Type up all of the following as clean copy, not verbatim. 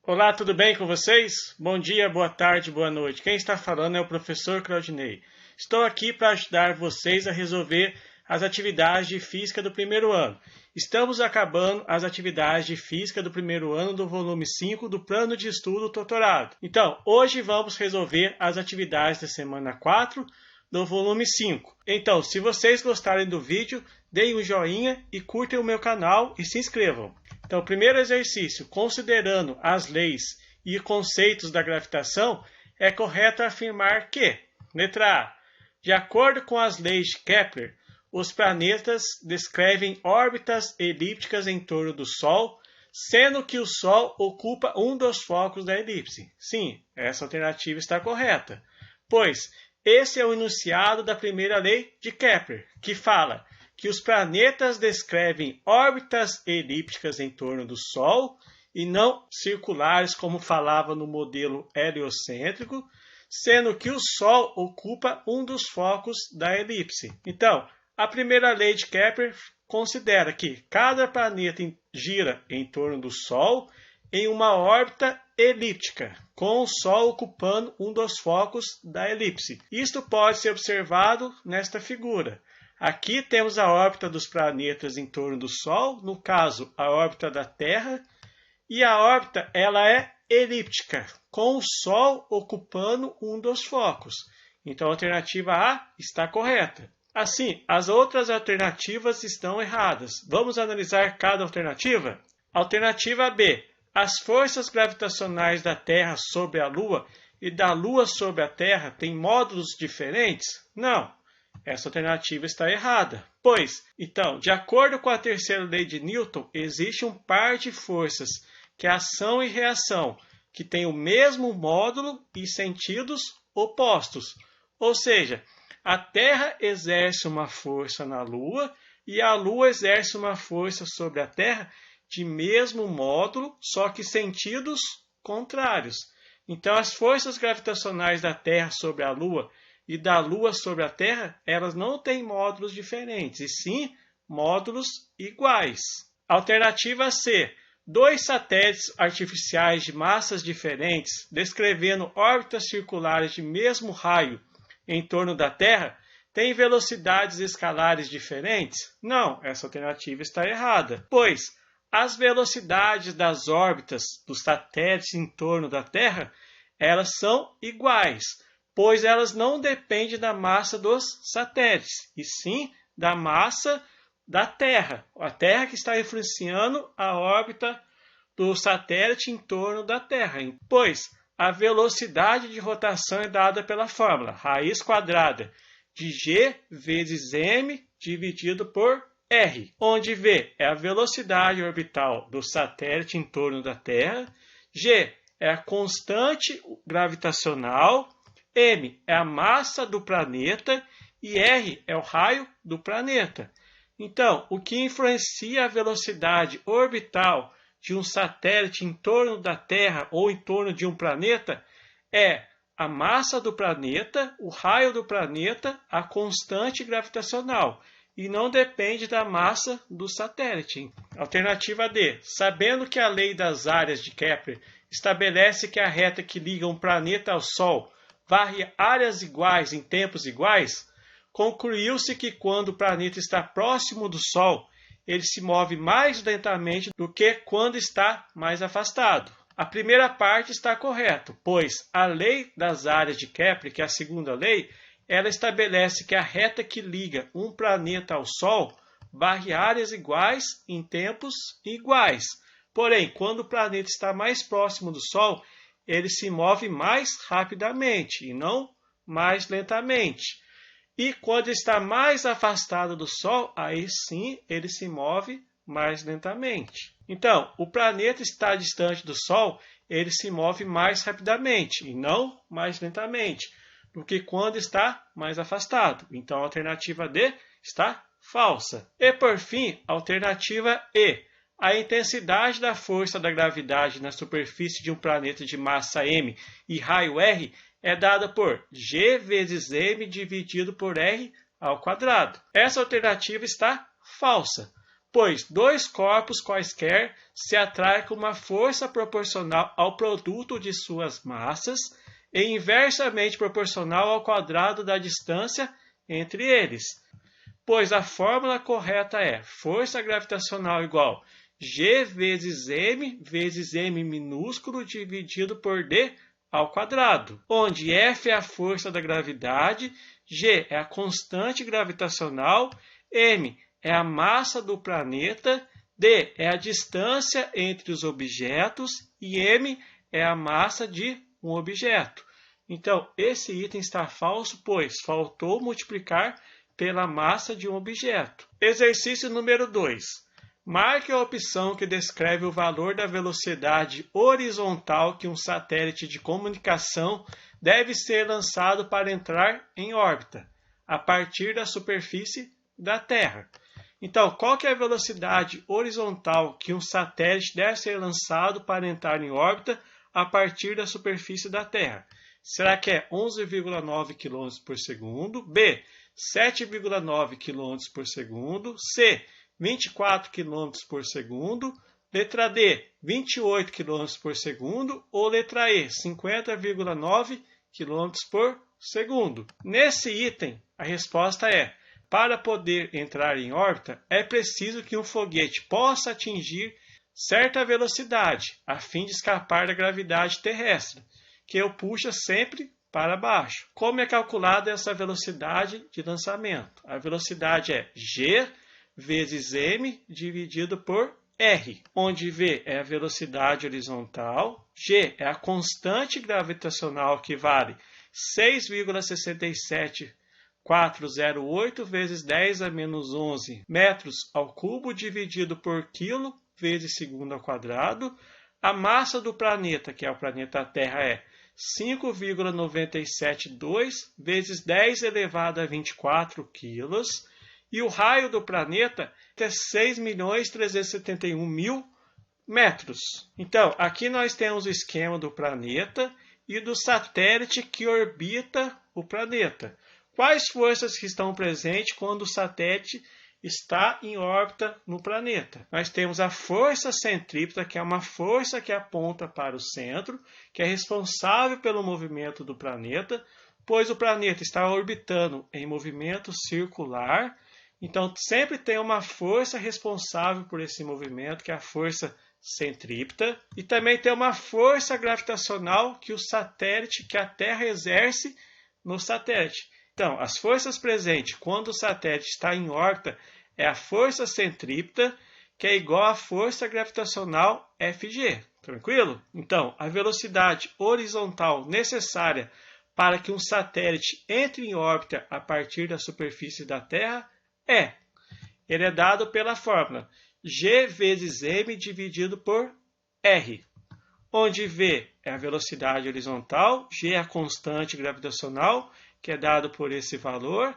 Olá, tudo bem com vocês? Bom dia, boa tarde, boa noite. Quem está falando é o professor Claudinei. Estou aqui para ajudar vocês a resolver as atividades de física do primeiro ano. Estamos acabando as atividades de física do primeiro ano do volume 5 do Plano de Estudo Doutorado. Então, hoje vamos resolver as atividades da semana 4 do volume 5. Então, se vocês gostarem do vídeo, deem um joinha e curtem o meu canal e se inscrevam. Então, o primeiro exercício, considerando as leis e conceitos da gravitação, é correto afirmar que, letra A, de acordo com as leis de Kepler, os planetas descrevem órbitas elípticas em torno do Sol, sendo que o Sol ocupa um dos focos da elipse. Sim, essa alternativa está correta, pois esse é o enunciado da primeira lei de Kepler, que fala que os planetas descrevem órbitas elípticas em torno do Sol e não circulares, como falava no modelo heliocêntrico, sendo que o Sol ocupa um dos focos da elipse. Então, a primeira lei de Kepler considera que cada planeta gira em torno do Sol em uma órbita elíptica, com o Sol ocupando um dos focos da elipse. Isto pode ser observado nesta figura. Aqui temos a órbita dos planetas em torno do Sol, no caso, a órbita da Terra, e a órbita ela é elíptica, com o Sol ocupando um dos focos. Então, a alternativa A está correta. Assim, as outras alternativas estão erradas. Vamos analisar cada alternativa? Alternativa B. As forças gravitacionais da Terra sobre a Lua e da Lua sobre a Terra têm módulos diferentes? Não. Essa alternativa está errada. Pois, então, de acordo com a terceira lei de Newton, existe um par de forças, que é ação e reação, que tem o mesmo módulo e sentidos opostos. Ou seja, a Terra exerce uma força na Lua e a Lua exerce uma força sobre a Terra de mesmo módulo, só que sentidos contrários. Então, as forças gravitacionais da Terra sobre a Lua e da Lua sobre a Terra, elas não têm módulos diferentes, e sim módulos iguais. Alternativa C. Dois satélites artificiais de massas diferentes, descrevendo órbitas circulares de mesmo raio em torno da Terra, têm velocidades escalares diferentes? Não, essa alternativa está errada, pois as velocidades das órbitas dos satélites em torno da Terra, elas são iguais, pois elas não dependem da massa dos satélites, e sim da massa da Terra. A Terra que está influenciando a órbita do satélite em torno da Terra, pois a velocidade de rotação é dada pela fórmula raiz quadrada de g vezes m dividido por r, onde v é a velocidade orbital do satélite em torno da Terra, g é a constante gravitacional, m é a massa do planeta e r é o raio do planeta. Então, o que influencia a velocidade orbital de um satélite em torno da Terra ou em torno de um planeta é a massa do planeta, o raio do planeta, a constante gravitacional, e não depende da massa do satélite. Alternativa D. Sabendo que a lei das áreas de Kepler estabelece que a reta que liga um planeta ao Sol varre áreas iguais em tempos iguais, concluiu-se que quando o planeta está próximo do Sol, ele se move mais lentamente do que quando está mais afastado. A primeira parte está correta, pois a lei das áreas de Kepler, que é a segunda lei, ela estabelece que a reta que liga um planeta ao Sol varre áreas iguais em tempos iguais. Porém, quando o planeta está mais próximo do Sol, ele se move mais rapidamente e não mais lentamente. E quando está mais afastado do Sol, aí sim ele se move mais lentamente. Então, o planeta está distante do Sol, ele se move mais rapidamente e não mais lentamente do que quando está mais afastado. Então, a alternativa D está falsa. E, por fim, a alternativa E. A intensidade da força da gravidade na superfície de um planeta de massa m e raio r é dada por g vezes m dividido por r ao quadrado. Essa alternativa está falsa, pois dois corpos quaisquer se atraem com uma força proporcional ao produto de suas massas e inversamente proporcional ao quadrado da distância entre eles. Pois a fórmula correta é força gravitacional igual G vezes m minúsculo dividido por d ao quadrado, onde F é a força da gravidade, G é a constante gravitacional, m é a massa do planeta, d é a distância entre os objetos e m é a massa de um objeto. Então, esse item está falso, pois faltou multiplicar pela massa de um objeto. Exercício número 2. Marque a opção que descreve o valor da velocidade horizontal que um satélite de comunicação deve ser lançado para entrar em órbita, a partir da superfície da Terra. Então, qual que é a velocidade horizontal que um satélite deve ser lançado para entrar em órbita a partir da superfície da Terra? Será que é 11,9 km por segundo? B, 7,9 km por segundo? C, 24 km por segundo? Letra D, 28 km por segundo? Ou letra E, 50,9 km por segundo? Nesse item, a resposta é: para poder entrar em órbita, é preciso que um foguete possa atingir certa velocidade, a fim de escapar da gravidade terrestre, que o puxa sempre para baixo. Como é calculada essa velocidade de lançamento? A velocidade é G vezes m dividido por r, onde v é a velocidade horizontal, g é a constante gravitacional que vale 6,67408 vezes 10 a menos 11 metros ao cubo dividido por quilo vezes segundo ao quadrado. A massa do planeta, que é o planeta Terra, é 5,972 vezes 10 elevado a 24 quilos. E o raio do planeta é 6.371.000 metros. Então, aqui nós temos o esquema do planeta e do satélite que orbita o planeta. Quais forças que estão presentes quando o satélite está em órbita no planeta? Nós temos a força centrípeta, que é uma força que aponta para o centro, que é responsável pelo movimento do planeta, pois o planeta está orbitando em movimento circular. Então, sempre tem uma força responsável por esse movimento, que é a força centrípeta. E também tem uma força gravitacional que a Terra exerce no satélite. Então, as forças presentes quando o satélite está em órbita é a força centrípeta, que é igual à força gravitacional Fg. Tranquilo? Então, a velocidade horizontal necessária para que um satélite entre em órbita a partir da superfície da Terra ele é dado pela fórmula G vezes m dividido por r, onde v é a velocidade horizontal, g é a constante gravitacional, que é dado por esse valor,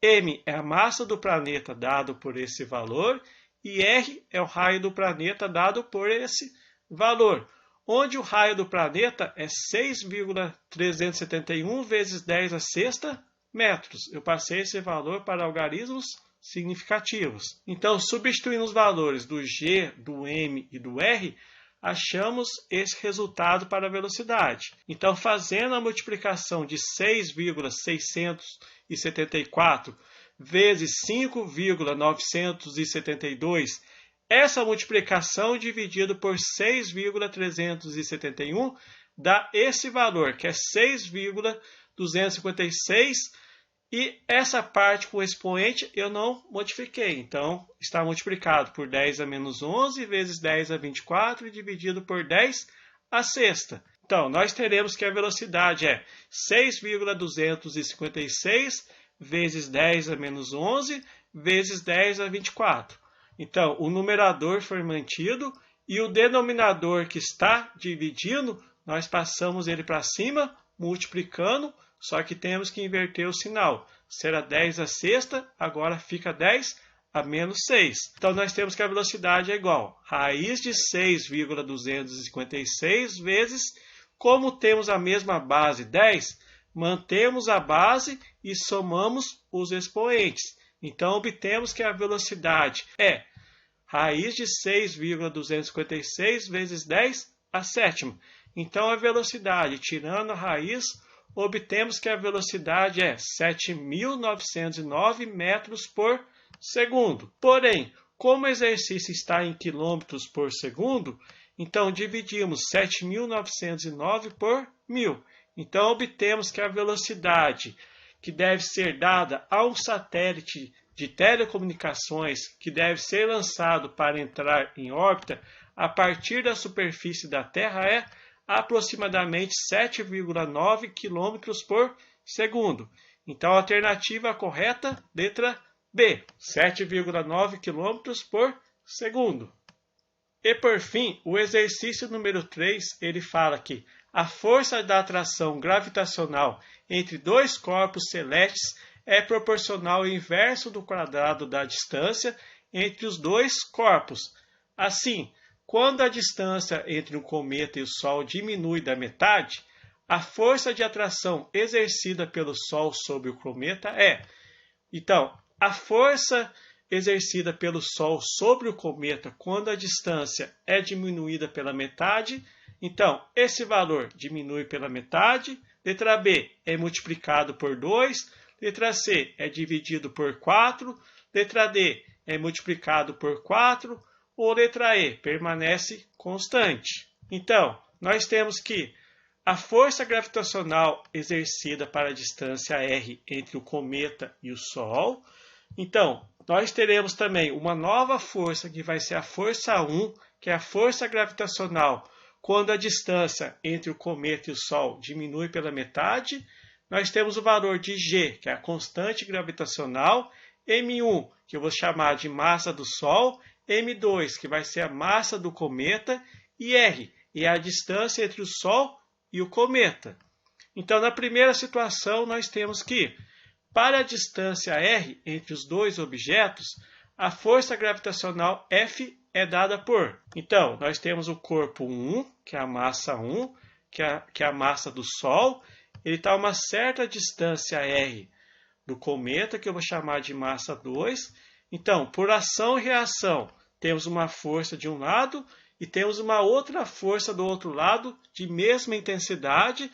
m é a massa do planeta, dado por esse valor, e r é o raio do planeta, dado por esse valor, onde o raio do planeta é 6,371 vezes 10 a sexta metros. Eu passei esse valor para algarismos significativos. Então, substituindo os valores do G, do M e do R, achamos esse resultado para a velocidade. Então, fazendo a multiplicação de 6,674 vezes 5,972, essa multiplicação dividido por 6,371 dá esse valor, que é 6,256. E essa parte com expoente eu não modifiquei. Então, está multiplicado por 10 a menos 11 vezes 10 a 24 e dividido por 10 a sexta. Então, nós teremos que a velocidade é 6,256 vezes 10 a menos 11 vezes 10 a 24. Então, o numerador foi mantido e o denominador que está dividindo, nós passamos ele para cima, multiplicando, só que temos que inverter o sinal. Será 10 a sexta, agora fica 10 a menos 6. Então, nós temos que a velocidade é igual a raiz de 6,256 vezes, como temos a mesma base 10, mantemos a base e somamos os expoentes. Então, obtemos que a velocidade é raiz de 6,256 vezes 10 a sétima. Então, a velocidade, tirando a raiz, obtemos que a velocidade é 7.909 metros por segundo. Porém, como o exercício está em quilômetros por segundo, então dividimos 7.909 por 1.000. Então, obtemos que a velocidade que deve ser dada a um satélite de telecomunicações que deve ser lançado para entrar em órbita a partir da superfície da Terra é aproximadamente 7,9 km por segundo. Então, a alternativa correta, letra B, 7,9 km por segundo. E por fim, o exercício número 3, ele fala que a força da atração gravitacional entre dois corpos celestes é proporcional ao inverso do quadrado da distância entre os dois corpos. Assim, quando a distância entre um cometa e o Sol diminui da metade, a força de atração exercida pelo Sol sobre o cometa é. Então, a força exercida pelo Sol sobre o cometa quando a distância é diminuída pela metade, então esse valor diminui pela metade. Letra B é multiplicado por 2, letra C é dividido por 4, letra D é multiplicado por 4, ou letra E permanece constante. Então, nós temos que a força gravitacional exercida para a distância r entre o cometa e o Sol. Então, nós teremos também uma nova força que vai ser a força 1, que é a força gravitacional quando a distância entre o cometa e o Sol diminui pela metade. Nós temos o valor de G, que é a constante gravitacional, M1, que eu vou chamar de massa do Sol, M2, que vai ser a massa do cometa, e R, é a distância entre o Sol e o cometa. Então, na primeira situação, nós temos que, para a distância R entre os dois objetos, a força gravitacional F é dada por. Então, nós temos o corpo 1, que é a massa 1, que é a massa do Sol. Ele está a uma certa distância R do cometa, que eu vou chamar de massa 2. Então, por ação e reação, temos uma força de um lado e temos uma outra força do outro lado, de mesma intensidade,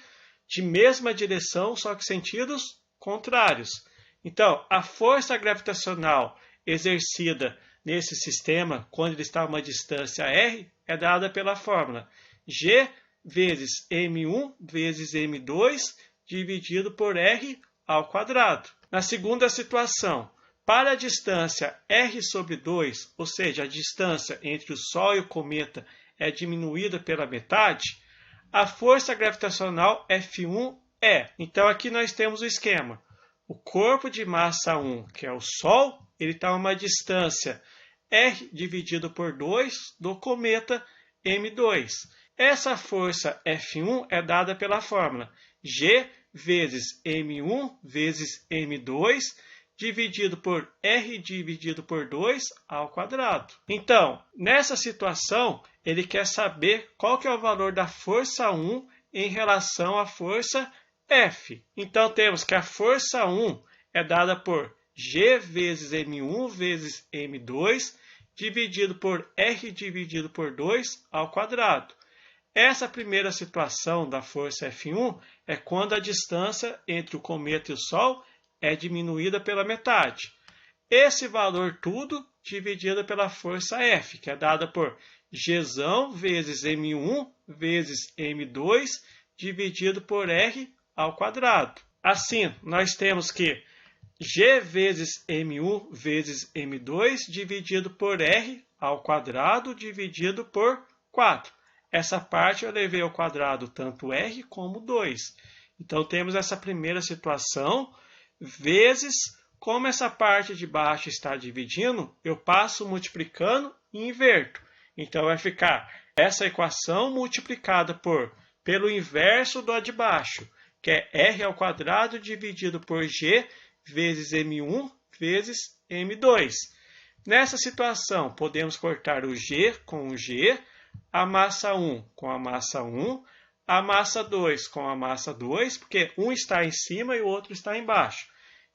de mesma direção, só que sentidos contrários. Então, a força gravitacional exercida nesse sistema, quando ele está a uma distância r, é dada pela fórmula G vezes M1 vezes M2 dividido por r ao quadrado. Na segunda situação, para a distância r sobre 2, ou seja, a distância entre o Sol e o cometa é diminuída pela metade, a força gravitacional F1 é. Então, aqui nós temos o esquema. O corpo de massa 1, que é o Sol, ele está a uma distância r dividido por 2 do cometa M2. Essa força F1 é dada pela fórmula G vezes M1 vezes M2 dividido por R dividido por 2 ao quadrado. Então, nessa situação, ele quer saber qual que é o valor da força 1 em relação à força F. Então, temos que a força 1 é dada por G vezes M1 vezes M2 dividido por R dividido por 2 ao quadrado. Essa primeira situação da força F1 é quando a distância entre o cometa e o Sol é diminuída pela metade. Esse valor tudo dividido pela força F, que é dada por G vezes M1 vezes M2 dividido por R ao quadrado. Assim, nós temos que G vezes M1 vezes M2 dividido por R ao quadrado dividido por 4. Essa parte eu levei ao quadrado tanto R como 2. Então, temos essa primeira situação, vezes, como essa parte de baixo está dividindo, eu passo multiplicando e inverto. Então, vai ficar essa equação multiplicada pelo inverso do de baixo, que é R ao quadrado dividido por G vezes M1 vezes M2. Nessa situação, podemos cortar o G com o G, a massa 1 com a massa 1, a massa 2 com a massa 2, porque um está em cima e o outro está embaixo.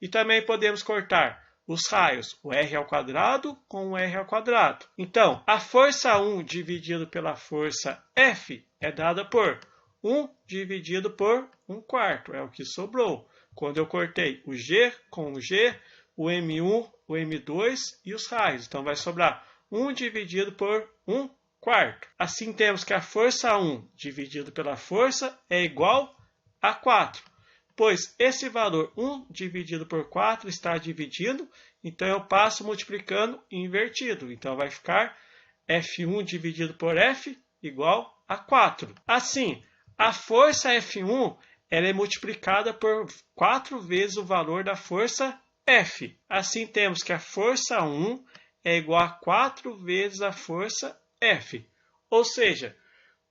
E também podemos cortar os raios, o r² com o r². Então, a força 1 dividido pela força F é dada por 1 dividido por 1/4, é o que sobrou. Quando eu cortei o G com o G, o M1, o M2 e os raios. Então, vai sobrar 1 dividido por 1/4. Assim, temos que a força 1 dividido pela força é igual a 4. Pois esse valor 1 dividido por 4 está dividindo, então eu passo multiplicando invertido. Então vai ficar F1 dividido por F igual a 4. Assim, a força F1 ela é multiplicada por 4 vezes o valor da força F. Assim, temos que a força 1 é igual a 4 vezes a força F. Ou seja,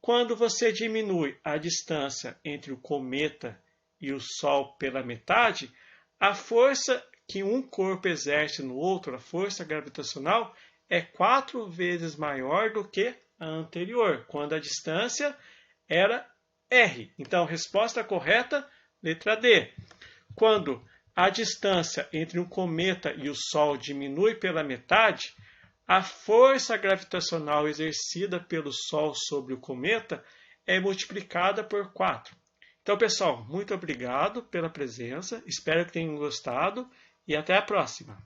quando você diminui a distância entre o cometa e o Sol pela metade, a força que um corpo exerce no outro, a força gravitacional, é 4 vezes maior do que a anterior, quando a distância era R. Então, resposta correta, letra D. Quando a distância entre um cometa e o Sol diminui pela metade, a força gravitacional exercida pelo Sol sobre o cometa é multiplicada por 4. Então, pessoal, muito obrigado pela presença, espero que tenham gostado e até a próxima.